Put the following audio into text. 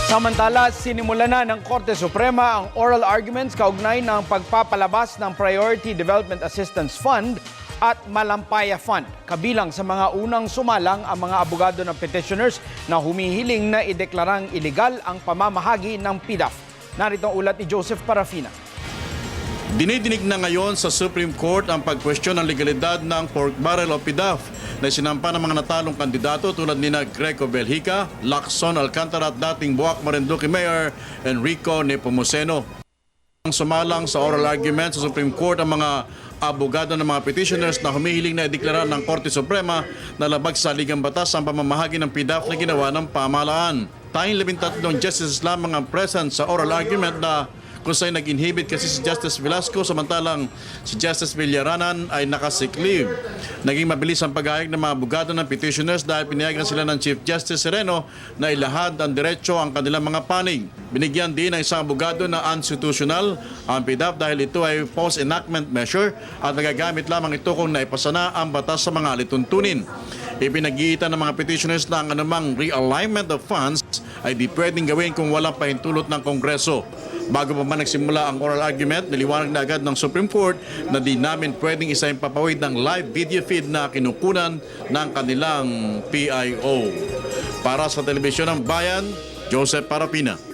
Samantala, sinimula na ng Korte Suprema ang oral arguments kaugnay ng pagpapalabas ng Priority Development Assistance Fund at Malampaya Fund. Kabilang sa mga unang sumalang ang mga abogado ng petitioners na humihiling na ideklarang iligal ang pamamahagi ng PDAF. Narito ang ulat ni Joseph Parafina. Dinidinig na ngayon sa Supreme Court ang pagkwestiyon ng legalidad ng pork barrel o PDAF na sinampa ng mga natalong kandidato tulad nina Greco Belhica, Lacson Alcantara at dating Buwak Marinduque Mayor Enrico Nepomuceno. Ang sumalang sa oral argument sa Supreme Court ang mga abogado ng mga petitioners na humihiling na ideklara ng Korte Suprema na labag sa ligang batas ang pamamahagi ng PDAF na ginawa ng pamahalaan. Tayong 13 justices lamang ang present sa oral argument na kung sa'y nag-inhibit kasi si Justice Velasco samantalang si Justice Villaranan ay nakasick leave. Naging mabilis ang pag-aayag ng mga abogado ng petitioners dahil pinayagan sila ng Chief Justice Sereno na ilahad ang diretso ang kanilang mga panig. Binigyan din ng isang abogado na unconstitutional ang PDAF dahil ito ay post-enactment measure at nagagamit lamang ito kung naipasa na ang batas sa mga alituntunin. Ipinag-iitan ng mga petitioners na ang anumang realignment of funds ay di pwedeng gawin kung walang pahintulot ng Kongreso. Bago pa man nagsimula ang oral argument, niliwanag na agad ng Supreme Court na di namin pwedeng isa yung papawid ng live video feed na kinukunan ng kanilang PIO. Para sa Telebisyon ng Bayan, Joseph Parapina.